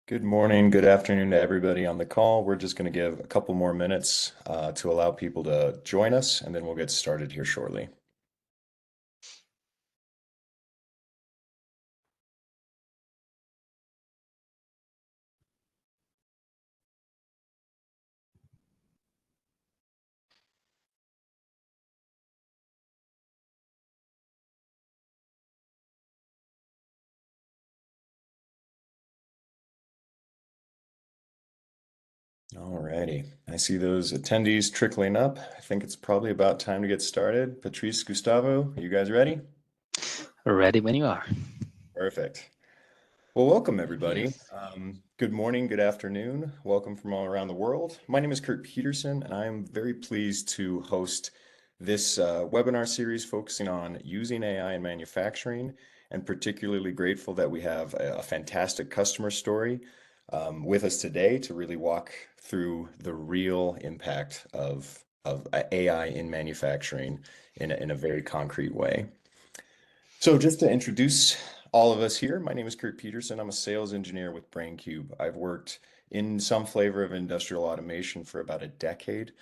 Good morning, good afternoon to everybody on the call. We're just going to give a couple more minutes to allow people to join us, and then we'll get started here shortly. Alrighty, I see those attendees trickling up. I think it's probably about time to get started. Patrice, Gustavo, you guys ready? Ready when you are. Perfect. Well, welcome everybody. Yes. Good morning, good afternoon. Welcome from all around the world. My name is Kurt Peterson, and I am very pleased to host this webinar series focusing on using AI in manufacturing, and particularly grateful that we have a fantastic customer story with us today to really walk through the real impact of AI in manufacturing in a very concrete way. So just to introduce all of us here, my name is Kurt Peterson. I'm a sales engineer with Braincube. I've worked in some flavor of industrial automation for about a decade.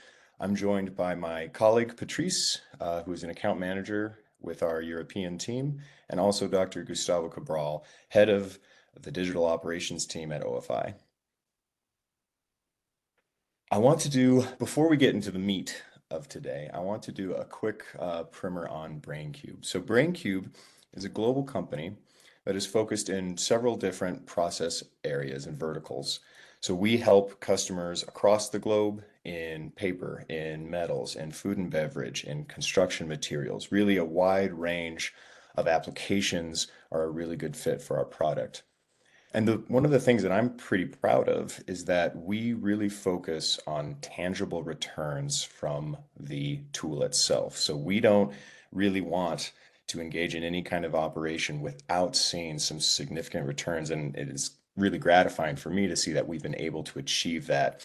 I'm joined by my colleague Patrice, who is an account manager with our European team, and also Dr. Gustavo Cabral, head of the digital operations team at OFI. Before we get into the meat of today, I want to do a quick primer on Braincube. So Braincube is a global company that is focused in several different process areas and verticals. So we help customers across the globe in paper, in metals, in food and beverage, in construction materials. Really a wide range of applications are a really good fit for our product. And one of the things that I'm pretty proud of is that we really focus on tangible returns from the tool itself. So we don't really want to engage in any kind of operation without seeing some significant returns. And it is really gratifying for me to see that we've been able to achieve that.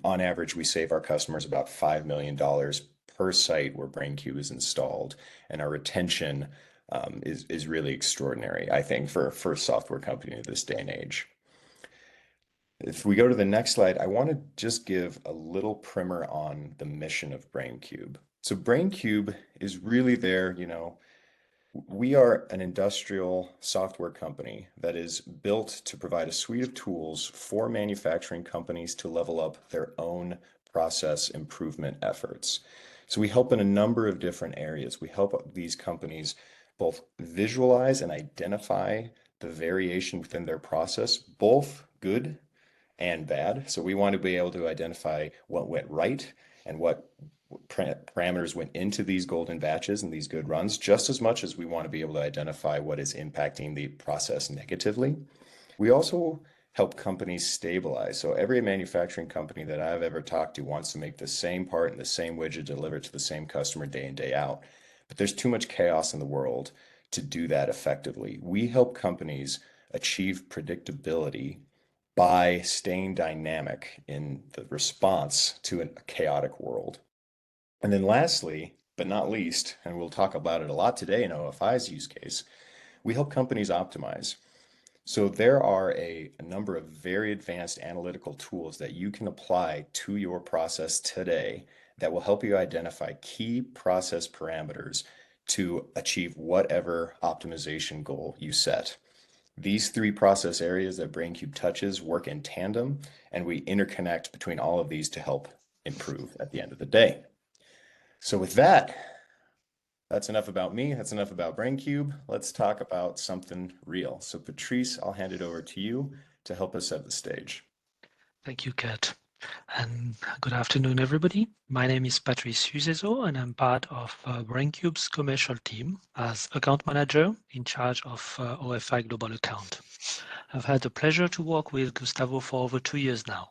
On average, we save our customers about $5 million per site where Braincube is installed, and our retention is really extraordinary, I think, for a software company of this day and age. If we go to the next slide, I want to just give a little primer on the mission of Braincube. So Braincube is really there, we are an industrial software company that is built to provide a suite of tools for manufacturing companies to level up their own process improvement efforts. So we help in a number of different areas. We help these companies both visualize and identify the variation within their process, both good and bad. So we want to be able to identify what went right and what parameters went into these golden batches and these good runs, just as much as we want to be able to identify what is impacting the process negatively. We also help companies stabilize. So every manufacturing company that I've ever talked to wants to make the same part and the same widget delivered to the same customer day in, day out. But there's too much chaos in the world to do that effectively. We help companies achieve predictability by staying dynamic in the response to a chaotic world. And then lastly, but not least, and we'll talk about it a lot today in OFI's use case, we help companies optimize. So there are a number of very advanced analytical tools that you can apply to your process today that will help you identify key process parameters to achieve whatever optimization goal you set. These three process areas that Braincube touches work in tandem, and we interconnect between all of these to help improve at the end of the day. So with that, that's enough about me. That's enough about Braincube. Let's talk about something real. So Patrice, I'll hand it over to you to help us set the stage. Thank you, Kurt. And good afternoon, everybody. My name is Patrice Uzezo, and I'm part of Braincube's commercial team as account manager in charge of OFI Global Account. I've had the pleasure to work with Gustavo for over 2 years now,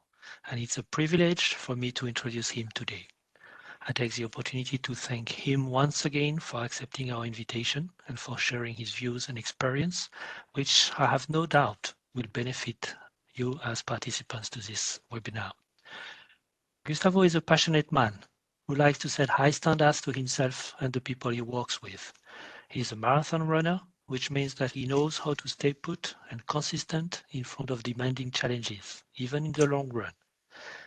and it's a privilege for me to introduce him today. I take the opportunity to thank him once again for accepting our invitation and for sharing his views and experience, which I have no doubt will benefit you as participants to this webinar. Gustavo is a passionate man who likes to set high standards to himself and the people he works with. He is a marathon runner which means that he knows how to stay put and consistent in front of demanding challenges, even in the long run.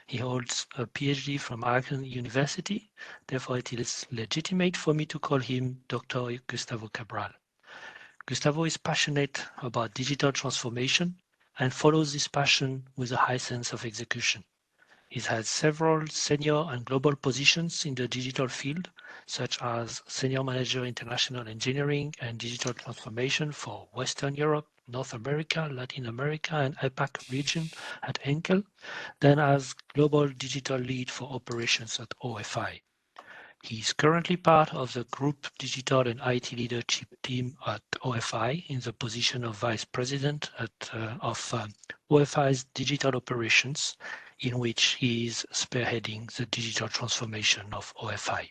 He holds a PhD from American University, therefore it is legitimate for me to call him Dr. Gustavo Cabral. Gustavo is passionate about digital transformation and follows this passion with a high sense of execution. He's had several senior and global positions in the digital field, such as Senior Manager International Engineering and Digital Transformation for Western Europe, North America, Latin America, and APAC region at Enkel, then as Global Digital Lead for Operations at OFI. He is currently part of the Group Digital and IT Leadership team at OFI in the position of Vice President of OFI's Digital Operations, in which he is spearheading the digital transformation of OFI.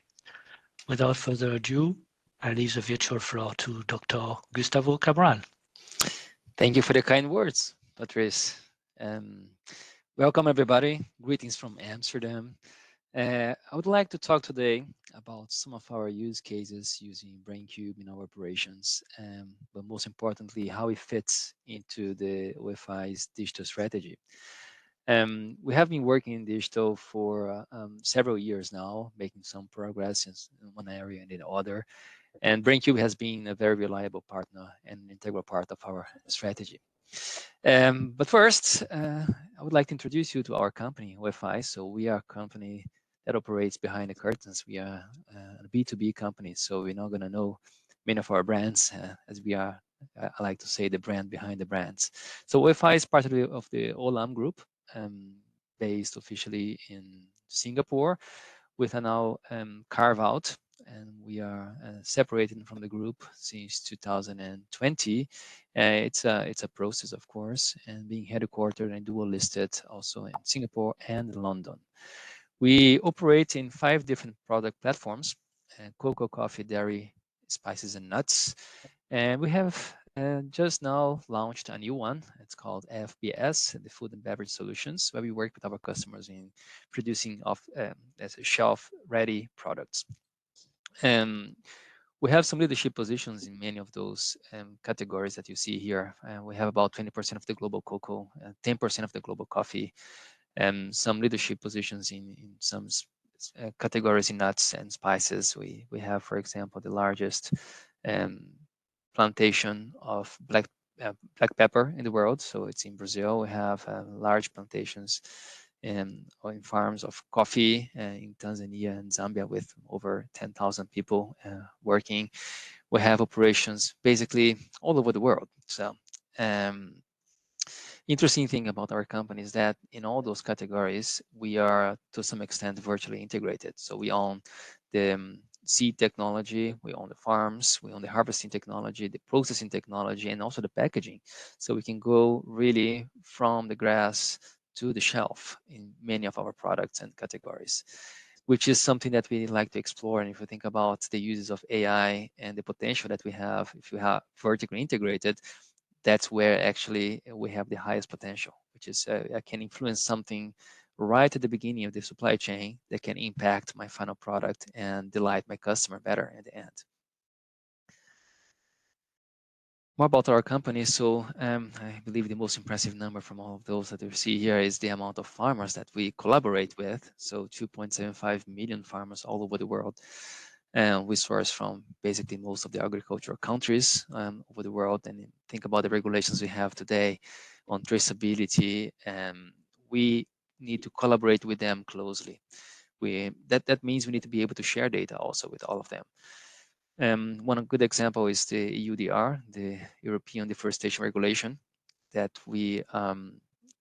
Without further ado, I leave the virtual floor to Dr. Gustavo Cabral. Thank you for the kind words, Patrice. Welcome, everybody. Greetings from Amsterdam. I would like to talk today about some of our use cases using Braincube in our operations, but most importantly, how it fits into the OFI's digital strategy. We have been working in digital for several years now, making some progress in one area and in the other. And Braincube has been a very reliable partner and an integral part of our strategy. But first, I would like to introduce you to our company, OFI. So we are a company that operates behind the curtains. We are a B2B company, so we're not going to know many of our brands, as we are, I like to say, the brand behind the brands. So OFI is part of the Olam Group, based officially in Singapore, with a now carve out, and we are separated from the group since 2020. It's a process, of course, and being headquartered and dual listed also in Singapore and London. We operate in 5 different product platforms: cocoa, coffee, dairy, spices, and nuts. And we have just now launched a new one. It's called FBS, the Food and Beverage Solutions, where we work with our customers in producing as a shelf-ready products. We have some leadership positions in many of those categories that you see here. We have about 20% of the global cocoa, 10% of the global coffee, and some leadership positions in some categories in nuts and spices. We have, for example, the largest plantation of black pepper in the world. So it's in Brazil. We have large plantations in farms of coffee in Tanzania and Zambia with over 10,000 people working. We have operations basically all over the world. So interesting thing about our company is that in all those categories, we are to some extent virtually integrated. So we own the seed technology, we own the farms, we own the harvesting technology, the processing technology, and also the packaging. So we can go really from the grass to the shelf in many of our products and categories, which is something that we like to explore. And if you think about the uses of AI and the potential that we have, if you have vertically integrated, that's where actually we have the highest potential, which is I can influence something right at the beginning of the supply chain that can impact my final product and delight my customer better at the end. More about our company. So I believe the most impressive number from all of those that you see here is the amount of farmers that we collaborate with. So 2.75 million farmers all over the world. And we source from basically most of the agricultural countries over the world. And think about the regulations we have today on traceability. We need to collaborate with them closely. That means we need to be able to share data also with all of them. One good example is the EUDR, the European Deforestation Regulation, that we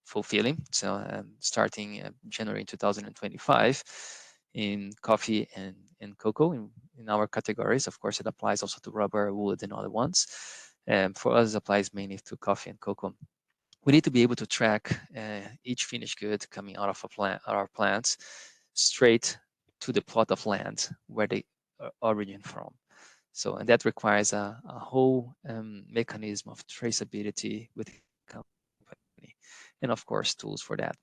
fulfilling. So starting January 2025 in coffee and cocoa in our categories. Of course, it applies also to rubber, wood, and other ones. For us, it applies mainly to coffee and cocoa. We need to be able to track each finished good coming out of our plants straight to the plot of land where they origin from. So, and that requires a whole mechanism of traceability with the company, and of course, tools for that.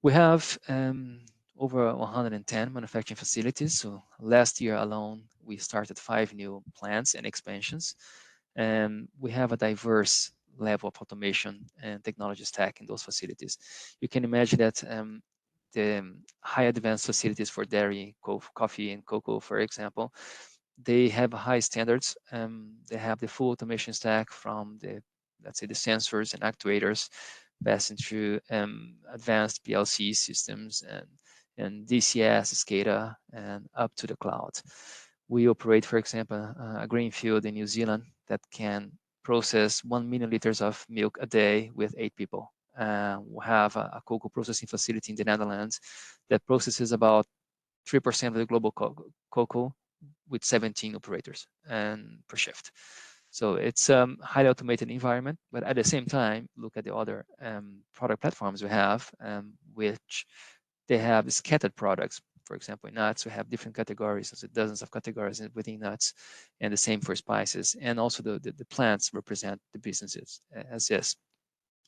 We have over 110 manufacturing facilities. So last year alone, we started 5 new plants and expansions. And we have a diverse level of automation and technology stack in those facilities. You can imagine that the high advanced facilities for dairy, coffee, and cocoa, for example, they have high standards. They have the full automation stack from the, let's say, the sensors and actuators passing through advanced PLC systems and DCS, SCADA, and up to the cloud. We operate, for example, a grain field in New Zealand that can process 1 million liters of milk a day with 8 people. We have a cocoa processing facility in the Netherlands that processes about 3% of the global cocoa with 17 operators and per shift. So it's a highly automated environment, but at the same time, look at the other product platforms we have, which they have scattered products. For example, in nuts, we have different categories, so dozens of categories within nuts, and the same for spices. And also the plants represent the businesses as is.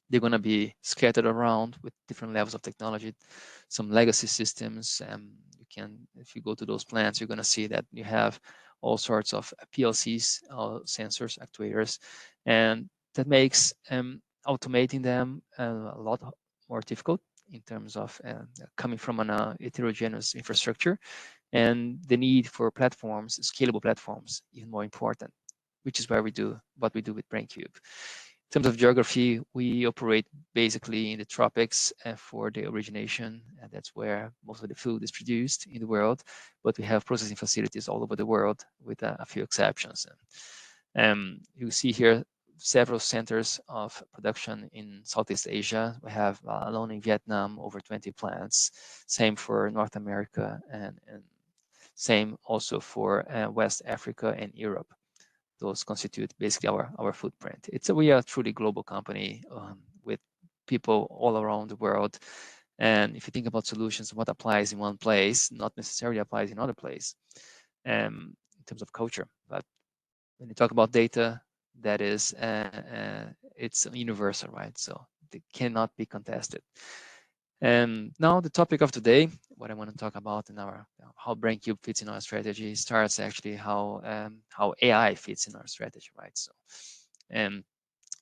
They're going to be scattered around with different levels of technology, some legacy systems. You can, if you go to those plants, you're going to see that you have all sorts of PLCs, sensors, actuators, and that makes automating them a lot more difficult in terms of coming from an heterogeneous infrastructure, and the need for platforms, scalable platforms, even more important, which is where we do what we do with Braincube. In terms of geography, we operate basically in the tropics for the origination, and that's where most of the food is produced in the world. But we have processing facilities all over the world, with a few exceptions. You see here several centers of production in Southeast Asia. We have alone in Vietnam over 20 plants. Same for North America, and same also for West Africa and Europe. Those constitute basically our footprint. We are a truly global company with people all around the world. And if you think about solutions, what applies in one place not necessarily applies in other place in terms of culture. But when you talk about data, that is, it's universal, right? So it cannot be contested. And now the topic of today, what I want to talk about in our how Braincube fits in our strategy, starts actually how AI fits in our strategy, right? So,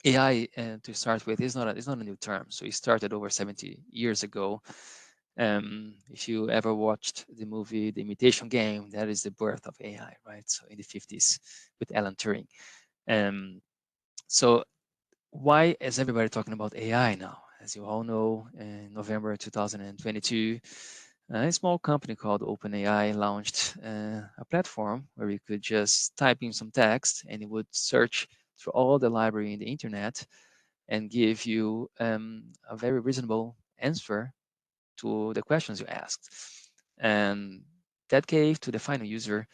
AI to start with is not a new term. So it started over 70 years ago. If you ever watched the movie The Imitation Game, that is the birth of AI, right? So in the 50s with Alan Turing. So why is everybody talking about AI now? As you all know, in November 2022, a small company called OpenAI launched a platform where you could just type in some text and it would search through all the library in the internet and give you a very reasonable answer to the questions you asked. And that gave to the final user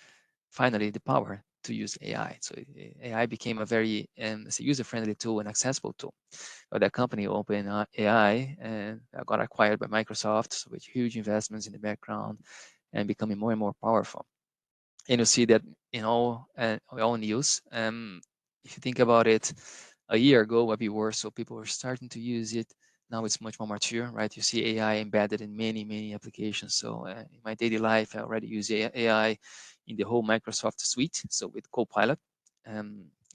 finally the power to use AI. So AI became a very user-friendly tool and accessible tool. But that company, OpenAI, got acquired by Microsoft with huge investments in the background and becoming more and more powerful. And you see that in all news. If you think about it, a year ago, what we were, so people were starting to use it. Now it's much more mature, right? You see AI embedded in many applications. So in my daily life, I already use AI in the whole Microsoft suite. So with Copilot,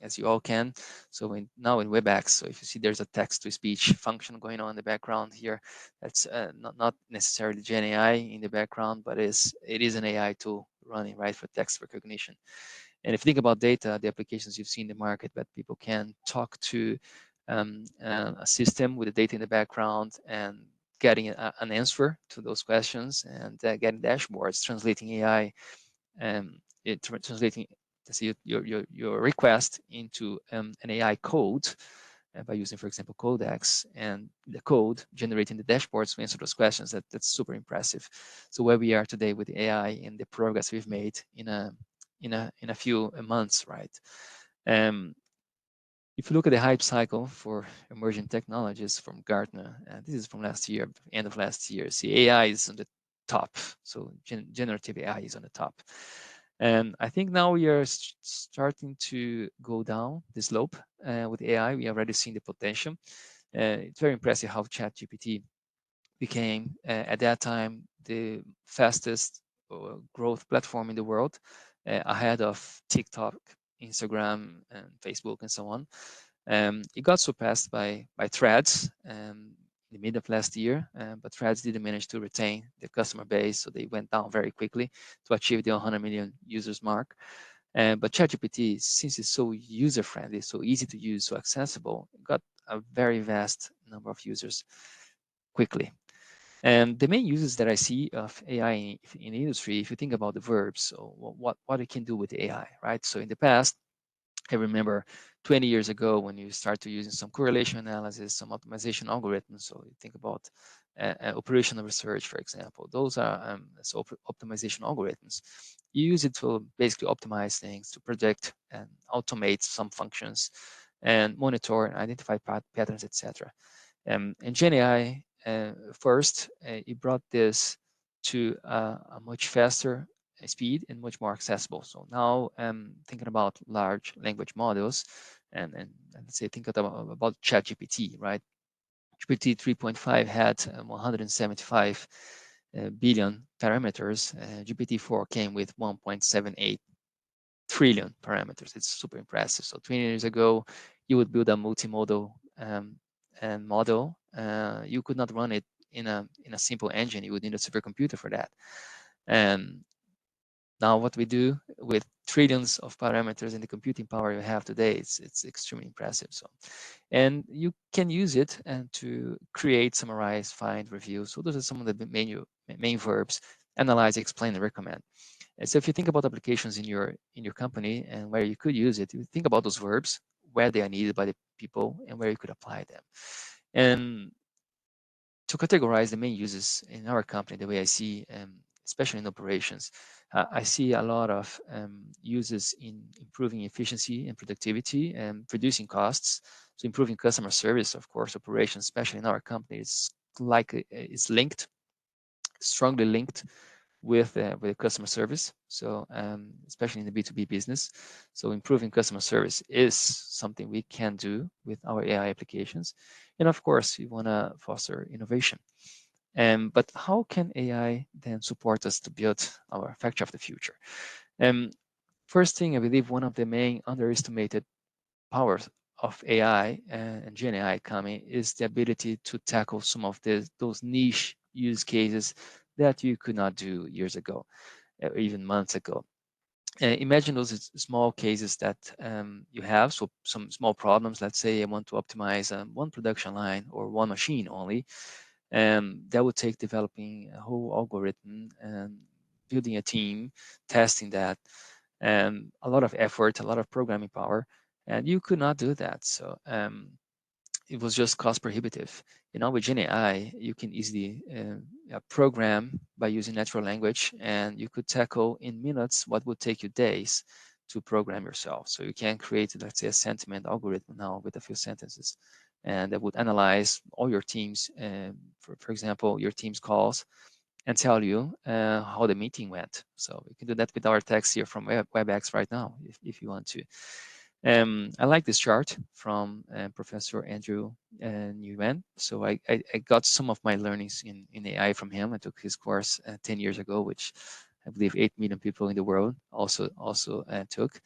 as you all can. So now in WebEx, so if you see there's a text-to-speech function going on in the background here, that's not necessarily Gen AI in the background, but it is an AI tool running, right, for text recognition. And if you think about data, the applications you've seen in the market, that people can talk to a system with the data in the background and getting an answer to those questions, and getting dashboards, translating AI, translating your request into an AI code by using, for example, Codex, and the code generating the dashboards to answer those questions. That's super impressive. So where we are today with AI and the progress we've made in a few months, right? If you look at the hype cycle for emerging technologies from Gartner, this is from last year, end of last year. See, AI is on the top. So generative AI is on the top. And I think now we are starting to go down the slope with AI. We already seen the potential. It's very impressive how ChatGPT became, at that time, the fastest growth platform in the world, ahead of TikTok Instagram and Facebook and so on. It got surpassed by Threads in the mid of last year, but Threads didn't manage to retain the customer base, so they went down very quickly to achieve the 100 million users mark. But ChatGPT, since it's so user-friendly, so easy to use, so accessible, got a very vast number of users quickly. And the main uses that I see of AI in industry, if you think about the verbs, so what it can do with AI, right? So in the past, I remember 20 years ago when you start to using some correlation analysis, some optimization algorithms. So you think about operational research, for example. Those are optimization algorithms. You use it to basically optimize things, to predict and automate some functions, and monitor and identify patterns, etc. And GenAI first, it brought this to a much faster speed and much more accessible. So now thinking about large language models and let's say think about ChatGPT, right? GPT 3.5 had 175 billion parameters. GPT-4 came with 1.78 trillion parameters. It's super impressive. So 20 years ago, you would build a multimodal and model. You could not run it in a simple engine. You would need a supercomputer for that. And now what we do with trillions of parameters and the computing power you have today, it's extremely impressive. So, and you can use it and to create, summarize, find, review. So those are some of the main verbs: analyze, explain, and recommend. And so if you think about applications in your company and where you could use it, you think about those verbs, where they are needed by the people and where you could apply them. And to categorize the main uses in our company, the way I see, especially in operations, I see a lot of uses in improving efficiency and productivity and reducing costs. So improving customer service, of course, operations, especially in our company, it's linked, strongly linked with customer service. So especially in the B2B business. So improving customer service is something we can do with our AI applications. And of course, we want to foster innovation. But how can AI then support us to build our factory of the future? First thing, I believe one of the main underestimated powers of AI and Gen AI coming is the ability to tackle some of those niche use cases that you could not do years ago, or even months ago. Imagine those small cases that you have, so some small problems. Let's say I want to optimize one production line or one machine only. That would take developing a whole algorithm and building a team, testing that, a lot of effort, a lot of programming power, and you could not do that. So it was just cost prohibitive. With Gen AI, you can easily program by using natural language, and you could tackle in minutes what would take you days to program yourself. So you can create, let's say, a sentiment algorithm now with a few sentences, and that would analyze all your teams, for example, your team's calls, and tell you how the meeting went. So you can do that with our text here from WebEx right now, if you want to. I like this chart from Professor Andrew Nguyen. So I got some of my learnings in AI from him. I took his course 10 years ago, which I believe 8 million people in the world also took.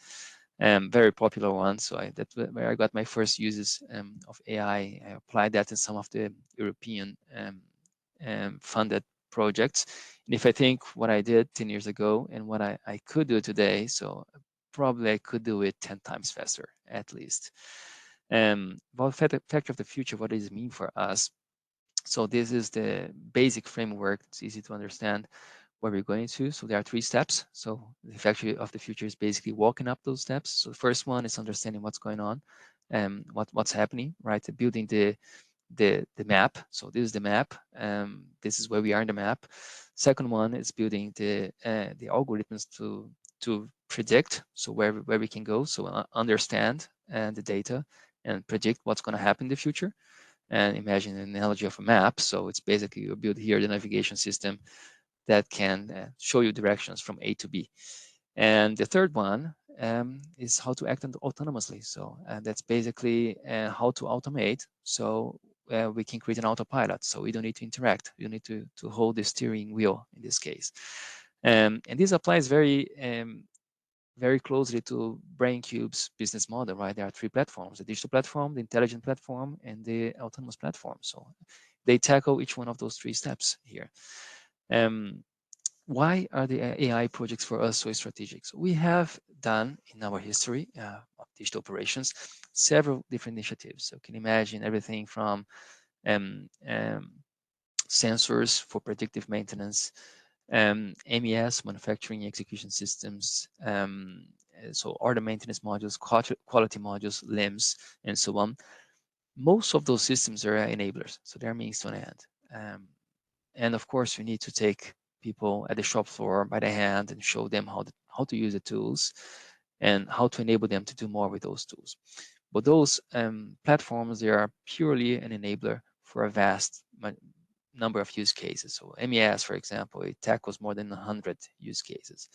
Very popular one. So that's where I got my first uses of AI. I applied that in some of the European funded projects. And if I think what I did 10 years ago and what I could do today, so probably I could do it 10 times faster, at least. About factory of the future, what does it mean for us? So this is the basic framework. It's easy to understand where we're going to. So there are 3 steps. So the factory of the future is basically walking up those steps. So the first one is understanding what's going on, what's happening, right? Building the map. So this is the map. This is where we are in the map. Second one is building the algorithms to predict, so where we can go, so understand the data and predict what's going to happen in the future. And imagine an analogy of a map. So it's basically you build here the navigation system that can show you directions from A to B. And the third one is how to act autonomously. So that's basically how to automate. So we can create an autopilot. So we don't need to interact. You need to hold the steering wheel in this case. And this applies very very closely to Braincube's business model, right? There are three platforms: the digital platform, the intelligent platform, and the autonomous platform. So they tackle each one of those three steps here. Why are the AI projects for us so strategic? So we have done in our history of digital operations several different initiatives. So you can imagine everything from um, um, sensors for predictive maintenance, MES, manufacturing execution systems, so order maintenance modules, quality modules, LIMS, and so on. Most of those systems are enablers, so they're means to an end. And of course, we need to take people at the shop floor by the hand and show them how to use the tools and how to enable them to do more with those tools. But those platforms, they are purely an enabler for a vast number of use cases. So MES, for example, it tackles more than 100 use cases.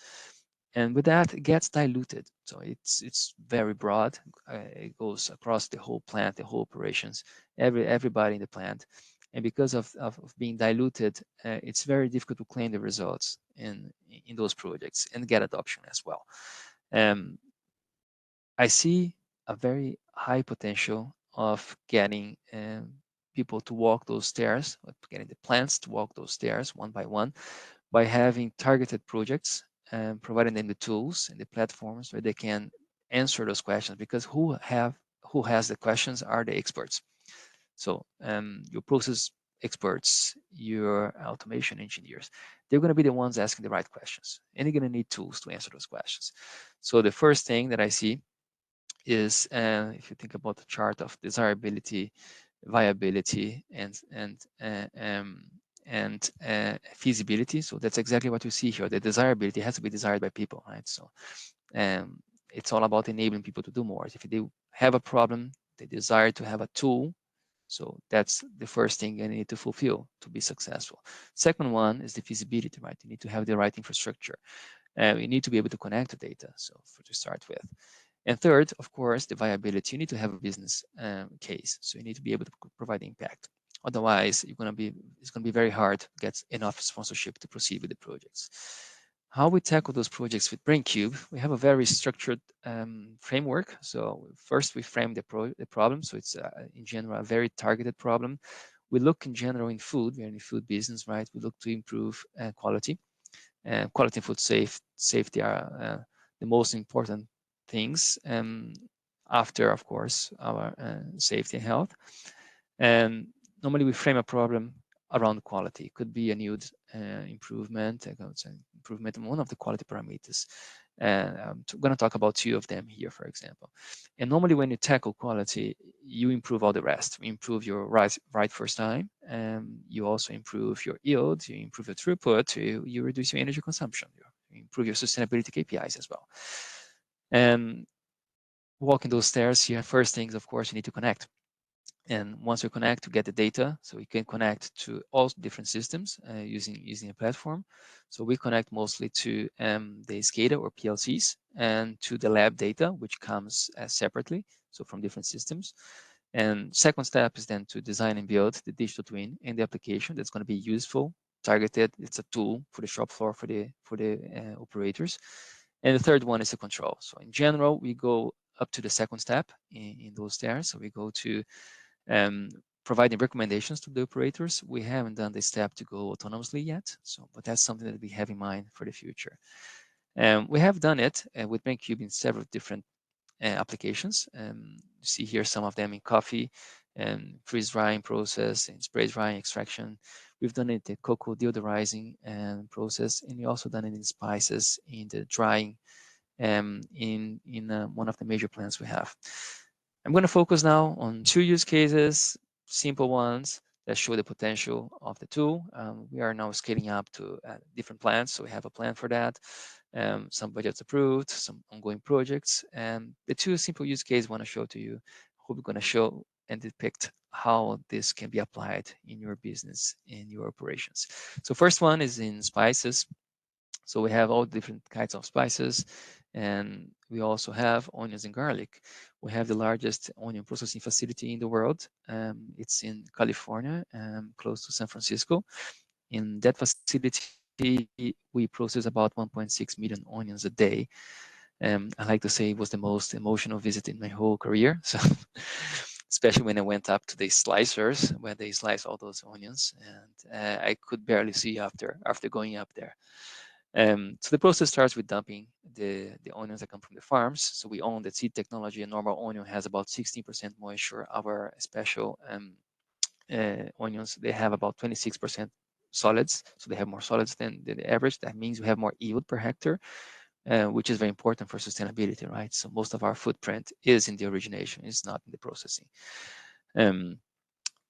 And with that, it gets diluted. So it's very broad. It goes across the whole plant, the whole operations, everybody in the plant. And because of being diluted, it's very difficult to claim the results in those projects and get adoption as well. I see a very high potential of getting people to walk those stairs, getting the plants to walk those stairs one by one, by having targeted projects and providing them the tools and the platforms where they can answer those questions. Because who has the questions are the experts. So your process experts, your automation engineers, they're going to be the ones asking the right questions, and you're going to need tools to answer those questions. So the first thing that I see is, if you think about the chart of desirability, viability, and feasibility. So that's exactly what you see here. The desirability has to be desired by people, right? So it's all about enabling people to do more. If they have a problem, they desire to have a tool. So that's the first thing you need to fulfill to be successful. Second one is the feasibility, right? You need to have the right infrastructure. You need to be able to connect the data, so to start with. And third, of course, the viability. You need to have a business case, so you need to be able to provide impact. Otherwise, it's going to be very hard to get enough sponsorship to proceed with the projects. How we tackle those projects with Braincube, we have a very structured framework. So first we frame the problem. So it's in general a very targeted problem. We look in general in food. We're in the food business, right? We look to improve quality. Quality and food safety are the most important things after, of course, our safety and health. And normally we frame a problem around quality. It could be a new improvement, improvement in one of the quality parameters. And I'm going to talk about two of them here, for example. And normally when you tackle quality, you improve all the rest. You improve your right first time. You also improve your yield, you improve your throughput, you reduce your energy consumption, you improve your sustainability KPIs as well. And walking those stairs here, first things, of course, you need to connect. And once you connect to get the data, so you can connect to all different systems using a platform. So we connect mostly to the SCADA or PLCs and to the lab data, which comes separately, so from different systems. And second step is then to design and build the digital twin in the application that's going to be useful, targeted. It's a tool for the shop floor for the operators. And the third one is the control. So in general, we go up to the second step in those stairs. So we go to providing recommendations to the operators. We haven't done this step to go autonomously yet, but that's something that we have in mind for the future. We have done it with Braincube in several different applications. You see here some of them in coffee and freeze drying process and spray drying extraction. We've done it in cocoa deodorizing process, and we also done it in spices in the drying in one of the major plants we have. I'm going to focus now on two use cases, simple ones that show the potential of the tool. We are now scaling up to different plants, so we have a plan for that. Some budgets approved, some ongoing projects. And the two simple use cases I want to show to you, hope we're going to show and depict how this can be applied in your business, in your operations. So first one is in spices. So we have all different kinds of spices, and we also have onions and garlic. We have the largest onion processing facility in the world. It's in California, close to San Francisco. In that facility, we process about 1.6 million onions a day. I like to say it was the most emotional visit in my whole career. So, especially when I went up to the slicers where they slice all those onions, and I could barely see after going up there. So the process starts with dumping the onions that come from the farms. So we own the seed technology. A normal onion has about 16% moisture. Our special onions, they have about 26% solids. So they have more solids than the average. That means we have more yield per hectare, which is very important for sustainability, right? So most of our footprint is in the origination, it's not in the processing. Um,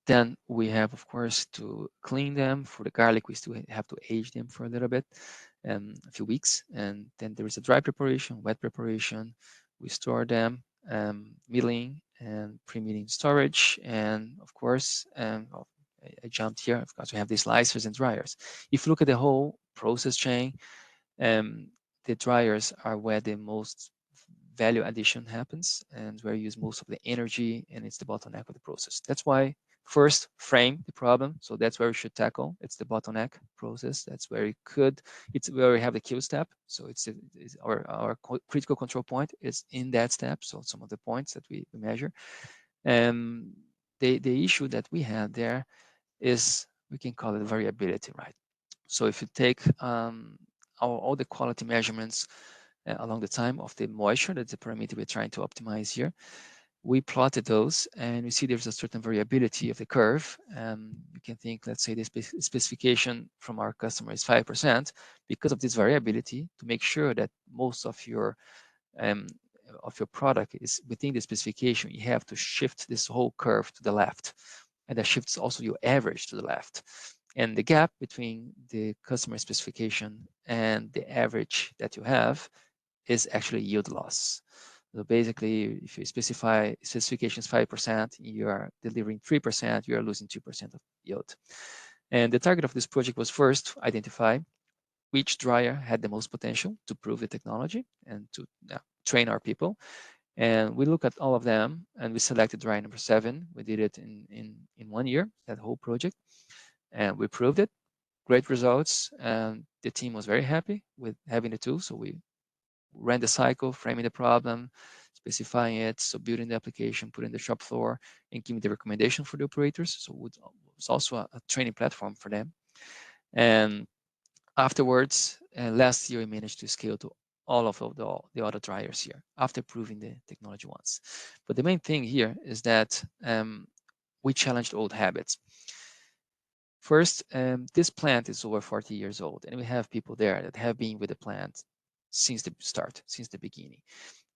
then we have, of course, to clean them. For the garlic, we still have to age them for a little bit, a few weeks. And then there is a dry preparation, wet preparation. We store them, milling and pre-milling storage. And of course, oh, I jumped here. Of course, we have these slicers and dryers. If you look at the whole process chain, um, the dryers are where the most value addition happens and where you use most of the energy, and it's the bottleneck of the process. That's why first frame the problem. So that's where we should tackle. It's the bottleneck process. That's where it's where we have the kill step. So it's our critical control point is in that step. So some of the points that we measure. And the issue that we had there is, we can call it variability, right? So if you take all the quality measurements along the time of the moisture, that's the parameter we're trying to optimize here. We plotted those, and we see there's a certain variability of the curve. You can think, let's say the specification from our customer is 5%. Because of this variability, to make sure that most um, of your product is within the specification, you have to shift this whole curve to the left, and that shifts also your average to the left. And the gap between the customer specification and the average that you have is actually yield loss. So basically, if you specify specification is 5%, you are delivering 3%, you are losing 2% of yield. And the target of this project was first identify which dryer had the most potential to prove the technology and to train our people. And we look at all of them, and we selected dryer number 7. We did it in 1 year, that whole project, and we proved it. Great results, and the team was very happy with having the tool. So we ran the cycle, framing the problem, specifying it, so building the application, putting the shop floor, and giving the recommendation for the operators. So it was also a training platform for them. And afterwards, last year, we managed to scale to all of the other dryers here after proving the technology once. But the main thing here is that we challenged old habits. First, this plant is over 40 years old, and we have people there that have been with the plant since the start, since the beginning.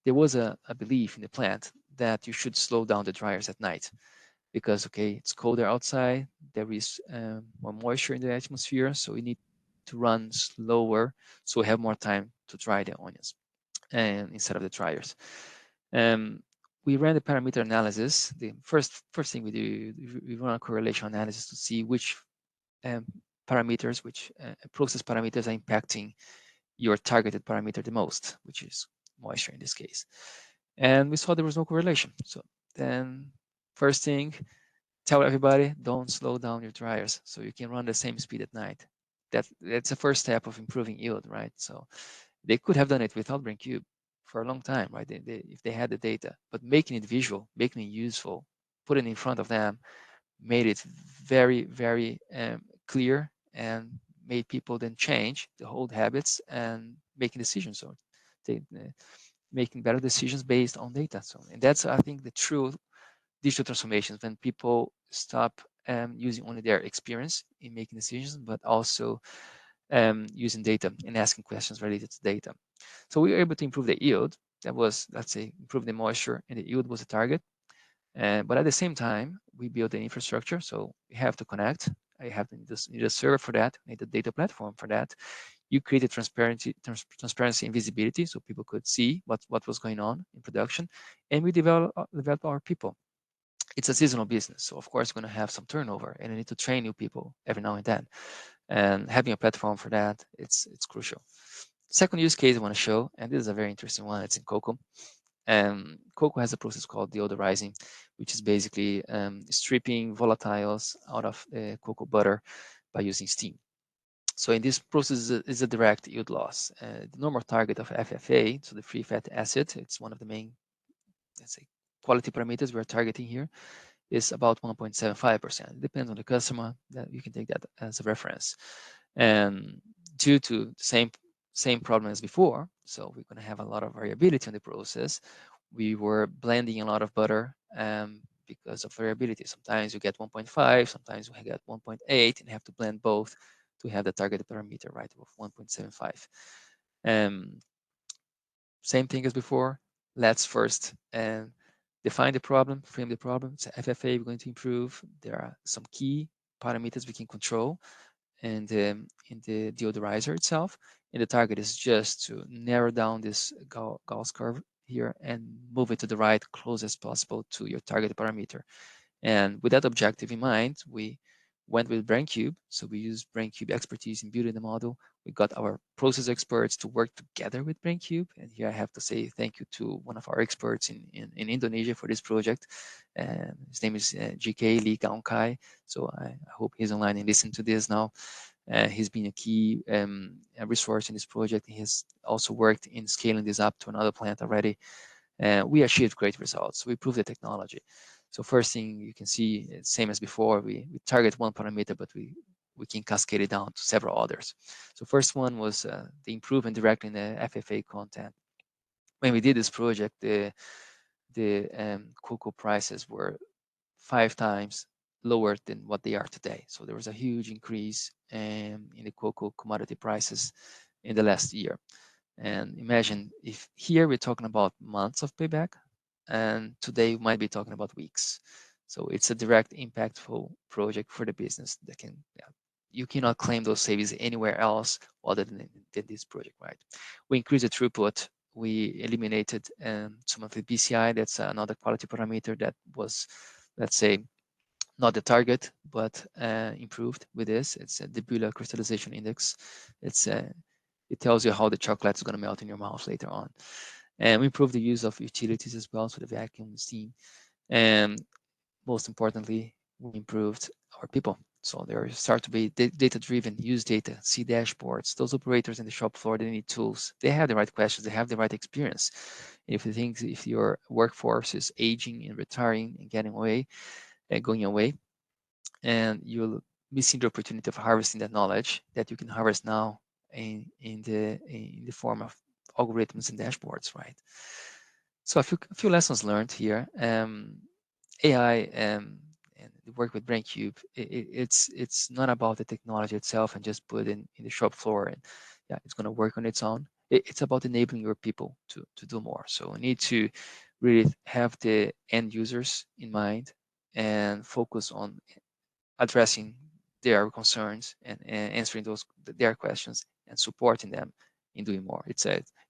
There was a belief in the plant that you should slow down the dryers at night because, okay, it's colder outside, there is more moisture in the atmosphere, so we need to run slower so we have more time to dry the onions and instead of the dryers. We ran the parameter analysis. The first thing we do, we run a correlation analysis to see which parameters, which process parameters are impacting your targeted parameter the most, which is moisture in this case. And we saw there was no correlation. So then first thing, tell everybody, don't slow down your dryers so you can run the same speed at night. That's the first step of improving yield, right? So they could have done it without Braincube for a long time, right? If they had the data, but making it visual, making it useful, putting it in front of them, made it very, very clear and made people then change the old habits and making decisions. So they making better decisions based on data. So, and that's, I think, the true digital transformations, when people stop using only their experience in making decisions, but also using data and asking questions related to data. So we were able to improve the yield. That was, let's say, improve the moisture, and the yield was the target. But at the same time, we build the infrastructure. So we have to connect. I have to need a server for that, need a data platform for that. You created transparency and visibility so people could see what was going on in production. And we develop our people. It's a seasonal business. So of course, we're going to have some turnover, and I need to train new people every now and then. And having a platform for that, it's crucial. Second use case I want to show, and this is a very interesting one. It's in cocoa. Cocoa has a process called deodorizing, which is basically stripping volatiles out of cocoa butter by using steam. So in this process is a direct yield loss. The normal target of FFA, so the free fatty acid, it's one of the main, let's say, quality parameters we're targeting here, is about 1.75%. It depends on the customer. That you can take that as a reference. And due to the same problem as before, so we're going to have a lot of variability in the process. We were blending a lot of butter because of variability. Sometimes you get 1.5, sometimes we get 1.8, and you have to blend both to have the target parameter, right, of 1.75. Same thing as before. Let's first define the problem, frame the problem. It's FFA we're going to improve. There are some key parameters we can control and in the deodorizer itself. And the target is just to narrow down this Gauss curve here and move it to the right, close as possible to your target parameter. And with that objective in mind, we went with Braincube. So we used Braincube expertise in building the model. We got our process experts to work together with Braincube. And here I have to say thank you to one of our experts in Indonesia for this project. His name is GK Lee Gaungkai. So I hope he's online and listen to this now. He's been a key resource in this project. He has also worked in scaling this up to another plant already. We achieved great results. We proved the technology. So first thing you can see, same as before, we target one parameter, but we can cascade it down to several others. So first one was the improvement directly in the FFA content. When we did this project, the cocoa prices were 5 times lower than what they are today. So there was a huge increase in the cocoa commodity prices in the last year. And imagine if here we're talking about months of payback, and today we might be talking about weeks. So it's a direct impactful project for the business that can, you cannot claim those savings anywhere else other than this project, right? We increased the throughput. We eliminated some of the BCI. That's another quality parameter that was, let's say, not the target, but improved with this. It's the Bulla crystallization index. It tells you how the chocolate is going to melt in your mouth later on. And we improved the use of utilities as well, so the vacuum, steam. And most importantly, we improved our people. So there start to be data-driven, use data, see dashboards. Those operators in the shop floor, they need tools. They have the right questions, they have the right experience. If you think if your workforce is aging and retiring and getting away, going away, and you're missing the opportunity of harvesting that knowledge that you can harvest now in the form of algorithms and dashboards, right? So a few lessons learned here. AI and the work with Braincube, it's not about the technology itself and just put it in the shop floor and yeah, it's going to work on its own. It's about enabling your people to do more. So we need to really have the end users in mind and focus on addressing their concerns and answering their questions and supporting them in doing more.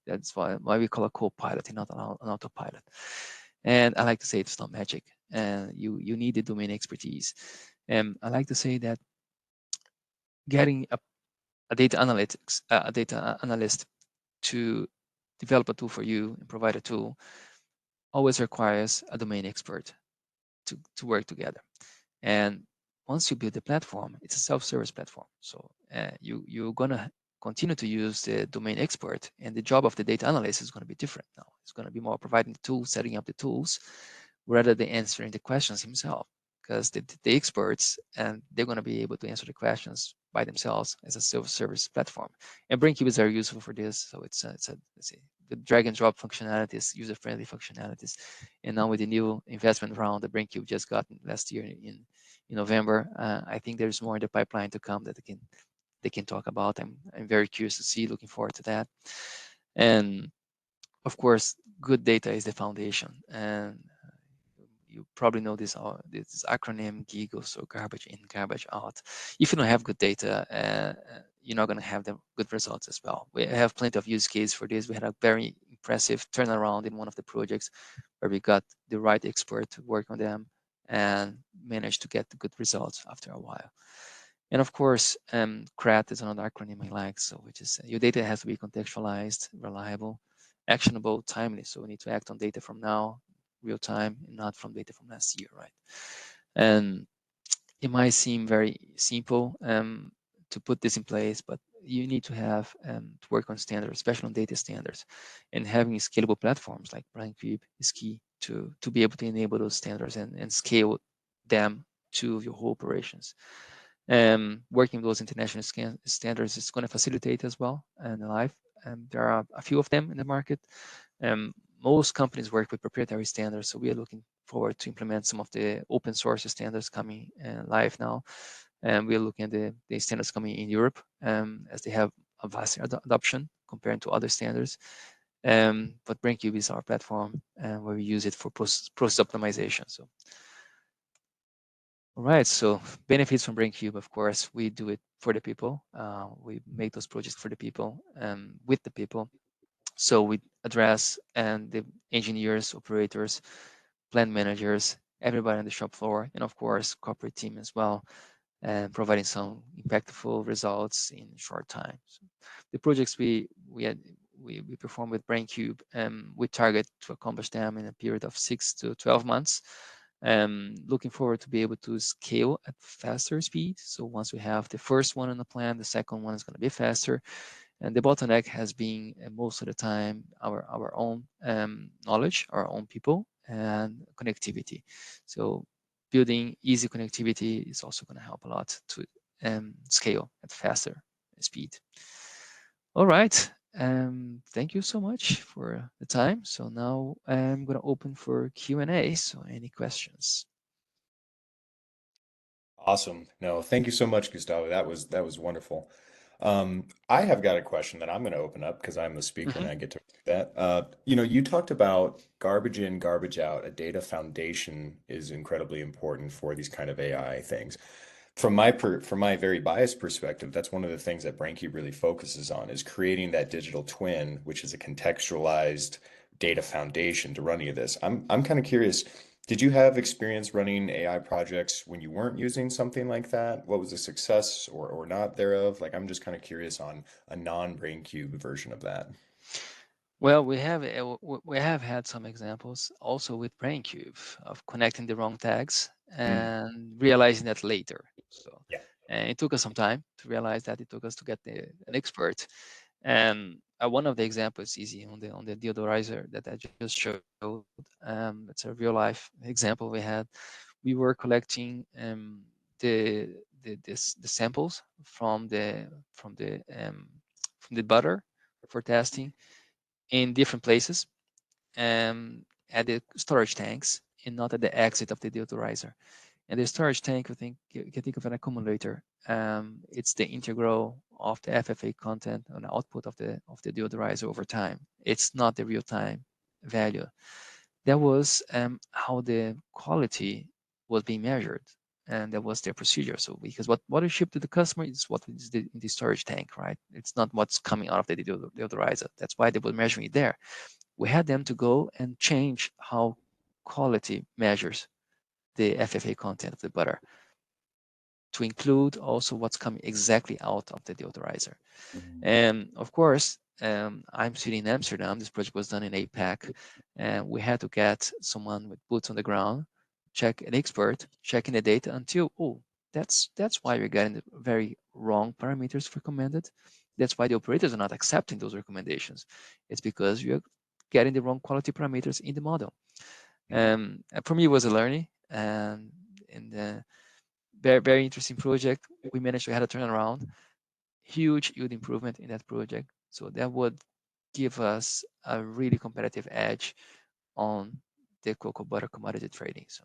That's why we call a co-pilot and not an autopilot. And I like to say it's not magic. You need the domain expertise. And I like to say that getting a data analyst to develop a tool for you and provide a tool always requires a domain expert to work together. And once you build the platform, it's a self-service platform. So you're going to continue to use the domain expert, and the job of the data analyst is going to be different now. It's going to be more providing the tools, setting up the tools, rather than answering the questions himself. Because the experts, and they're going to be able to answer the questions by themselves as a self-service platform. And Braincube is very useful for this. So it's let's say, the drag and drop functionalities, user-friendly functionalities. And now with the new investment round that Braincube just got last year in November, I think there's more in the pipeline to come that they can talk about. I'm very curious to see, looking forward to that. And of course, good data is the foundation. And you probably know this acronym GIGO, so garbage in, garbage out. If you don't have good data, you're not going to have the good results as well. We have plenty of use cases for this. We had a very impressive turnaround in one of the projects where we got the right expert to work on them and managed to get the good results after a while. And of course, CRAT is another acronym I like, so which is your data has to be contextualized, reliable, actionable, timely. So we need to act on data from now, real time, and not from data from last year, right? And it might seem very simple. to put this in place, but you need to have to work on standards, especially on data standards, and having scalable platforms like Braincube is key to be able to enable those standards and scale them to your whole operations. Working with those international standards is going to facilitate as well in life. There are a few of them in the market. Most companies work with proprietary standards, so we are looking forward to implement some of the open source standards coming live now. And we are looking at the standards coming in Europe as they have a vast adoption compared to other standards. But Braincube is our platform where we use it for process optimization. So, all right. So benefits from Braincube, of course, we do it for the people. We make those projects for the people with the people. So we address the engineers, operators, plant managers, everybody on the shop floor, and of course, corporate team as well, and providing some impactful results in short time. So the projects we perform with Braincube, we target to accomplish them in a period of 6 to 12 months. Looking forward to be able to scale at faster speed. So once we have the first one in the plan, the second one is going to be faster. And the bottleneck has been most of the time our own knowledge, our own people, and connectivity. So building easy connectivity is also going to help a lot to scale at faster speed. All right. Thank you so much for the time. So now I'm going to open for Q&A. So any questions? Awesome. No, thank you so much, Gustavo. That was wonderful. I have got a question that I'm going to open up because I'm the speaker and I get to do that. You talked about garbage in, garbage out. A data foundation is incredibly important for these kind of AI things. From my very biased perspective, that's one of the things that Braincube really focuses on is creating that digital twin, which is a contextualized data foundation to run any of this. I'm kind of curious, did you have experience running AI projects when you weren't using something like that? What was the success or not thereof? Like, I'm just kind of curious on a non-Braincube version of that. Well, we have had some examples also with Braincube of connecting the wrong tags Mm, and realizing that later. So, yeah. and it took us some time to realize that. It took us to get an expert. And one of the examples is easy on the deodorizer that I just showed. It's a real life example we had. We were collecting the samples from the butter for testing in different places, at the storage tanks and not at the exit of the deodorizer. And the storage tank, you can think of an accumulator. It's the integral of the FFA content and output of the deodorizer over time. It's not the real time value. That was how the quality was being measured, and that was their procedure. So because what is shipped to the customer is what is in the storage tank, right? It's not what's coming out of the deodorizer. That's why they were measuring it there. We had them to go and change how quality measures the FFA content of the butter to include also what's coming exactly out of the deodorizer. Mhm. And of course, I'm sitting in Amsterdam. This project was done in APAC, and we had to get someone with boots on the ground, an expert, checking the data until, oh, that's why you're getting the very wrong parameters recommended. That's why the operators are not accepting those recommendations. It's because you're getting the wrong quality parameters in the model. And for me, it was a learning, and very, very interesting project. We managed to have a turnaround, huge yield improvement in that project. So that would give us a really competitive edge on the cocoa butter commodity trading. So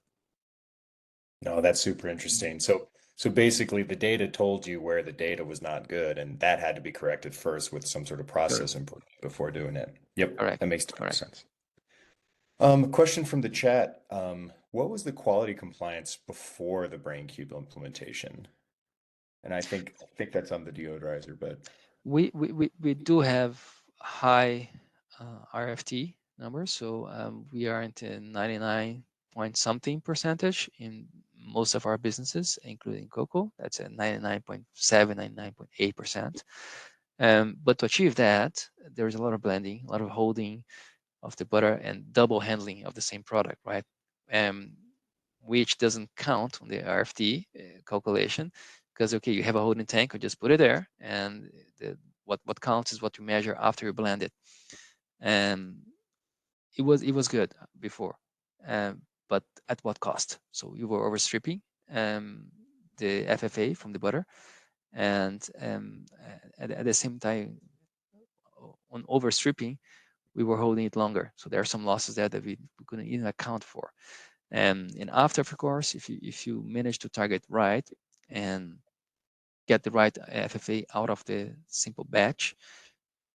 No, that's super interesting. So basically the data told you where the data was not good, and that had to be corrected first with some sort of sure, process input before doing it. Yep, correct, that makes total correct. sense. Question from the chat. What was the quality compliance before the Braincube implementation? And I think that's on the deodorizer, but We do have high RFT numbers, so we are into 99 point something percentage in most of our businesses, including cocoa. That's at 99.7, 99.8%. But to achieve that, there's a lot of blending, a lot of holding of the butter, and double handling of the same product, right? Which doesn't count on the RFD calculation because okay, you have a holding tank, you just put it there, and what counts is what you measure after you blend it. And it was good before, but at what cost? So you were overstripping the FFA from the butter, and at the same time, on overstripping, we were holding it longer. So there are some losses there that we couldn't even account for. And after, of course, if you manage to target right and get the right FFA out of the simple batch,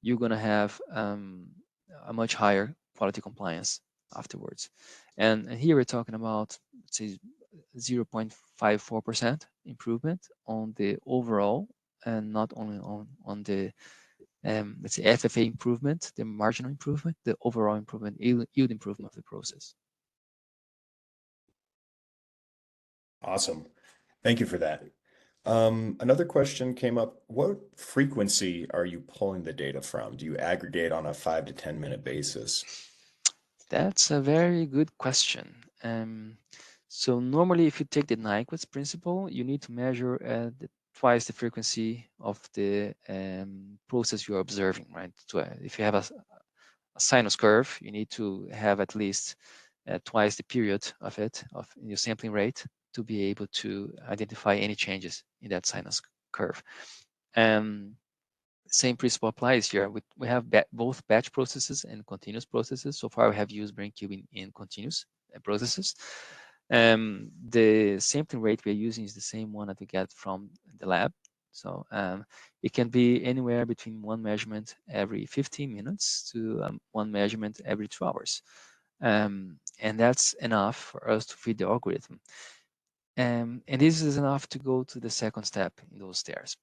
you're going to have a much higher quality compliance afterwards. And here we're talking about, let's say, 0.54% improvement on the overall, and not only on the let's say FFA improvement, the marginal improvement, the overall improvement, yield improvement of the process. Awesome. Thank you for that. Another question came up. What frequency are you pulling the data from? Do you aggregate on a 5 to 10 minute basis? That's a very good question. So normally, if you take the Nyquist principle, you need to measure twice the frequency of the process you're observing, right? So if you have a sinus curve, you need to have at least twice the period of it, of your sampling rate, to be able to identify any changes in that sinus curve. Same principle applies here. We have both batch processes and continuous processes. So far, we have used Braincube in continuous processes. The sampling rate we're using is the same one that we get from the lab. So it can be anywhere between one measurement every 15 minutes to one measurement every 2 hours. And that's enough for us to feed the algorithm. And this is enough to go to the second step in those stairs.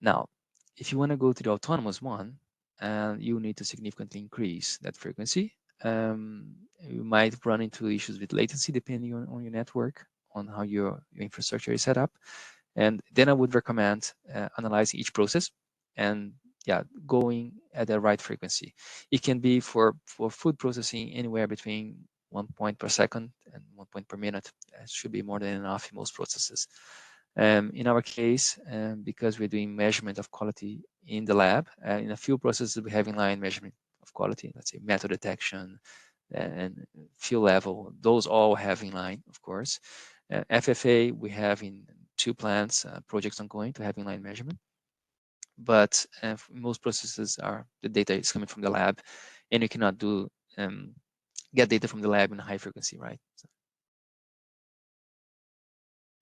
Now, if you want to go to the autonomous one, you need to significantly increase that frequency. You might run into issues with latency depending on your network, on how your infrastructure is set up. And then I would recommend analyzing each process and going at the right frequency. It can be for food processing anywhere between 1 point per second and 1 point per minute. It should be more than enough in most processes. In our case, because we're doing measurement of quality in the lab, in a few processes we have inline measurement of quality, let's say metal detection and fuel level. Those all have inline, of course. FFA we have in 2 plants, projects ongoing to have inline measurement. But most processes the data is coming from the lab, and you cannot do get data from the lab in high frequency, right? So.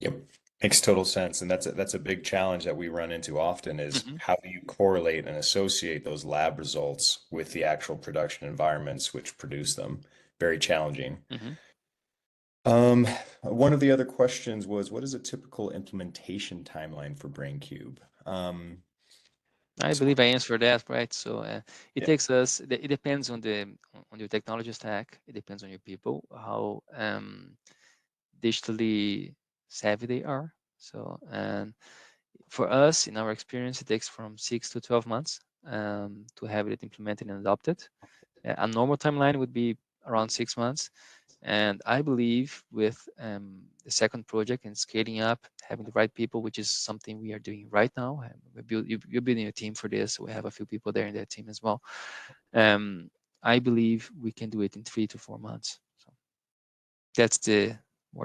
Yep. Makes total sense. And that's a big challenge that we run into often is how do you correlate and associate those lab results with the actual production environments which produce them? Very challenging. One of the other questions was, what is a typical implementation timeline for Braincube? I believe I answered that, right? So it takes us, it depends on your technology stack. It depends on your people, how digitally savvy they are. So, and for us, in our experience, it takes from 6 to 12 months to have it implemented and adopted. A normal timeline would be around 6 months. And I believe with the second project and scaling up, having the right people, which is something we are doing right now. You're building a team for this. So we have a few people there in that team as well. I believe we can do it in 3 to 4 months. So that's the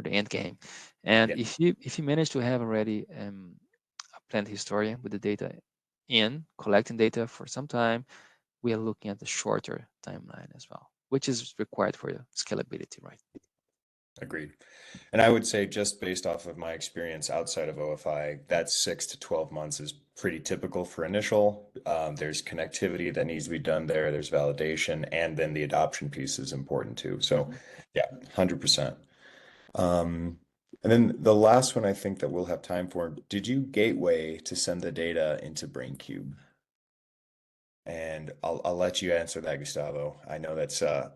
end game. And if you manage to have already a plant historian with the data collecting data for some time, we are looking at the shorter timeline as well, which is required for scalability, right? Agreed. And I would say just based off of my experience outside of OFI, that 6 to 12 months is pretty typical for initial. There's connectivity that needs to be done there. There's validation, and then the adoption piece is important too. So yeah, 100%. And then the last one I think that we'll have time for, did you gateway to send the data into Braincube? And I'll let you answer that, Gustavo. I know that's an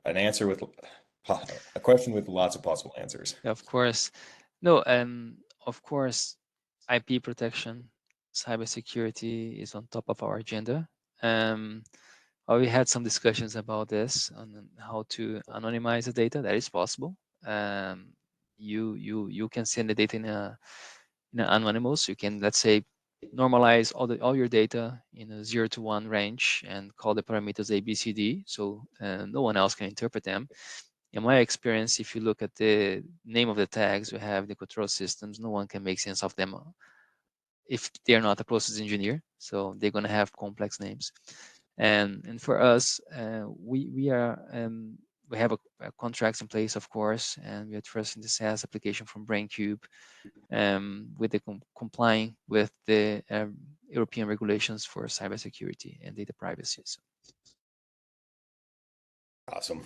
answer with a question with lots of possible answers. Of course. No, of course, IP protection, cybersecurity is on top of our agenda. We had some discussions about this on how to anonymize the data. That is possible. You can send the data anonymous. You can, let's say, normalize all your data in a 0 to 1 range and call the parameters A, B, C, D, so no one else can interpret them. In my experience, if you look at the name of the tags we have, the control systems, no one can make sense of them if they're not a process engineer. So they're going to have complex names. And for us, we have a contracts in place, of course, and we are trusting the SaaS application from Braincube, with the complying with the European regulations for cybersecurity and data privacy. So. Awesome.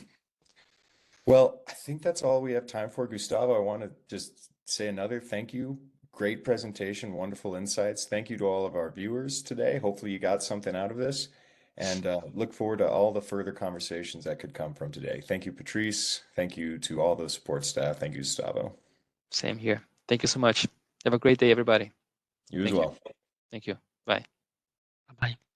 Well, I think that's all we have time for. Gustavo, I want to just say another thank you. Great presentation, wonderful insights. Thank you to all of our viewers today. Hopefully you got something out of this, and look forward to all the further conversations that could come from today. Thank you, Patrice. Thank you to all the support staff. Thank you, Gustavo. Same here. Thank you so much. Have a great day, everybody. You as well. Thank you. Bye. Bye-bye.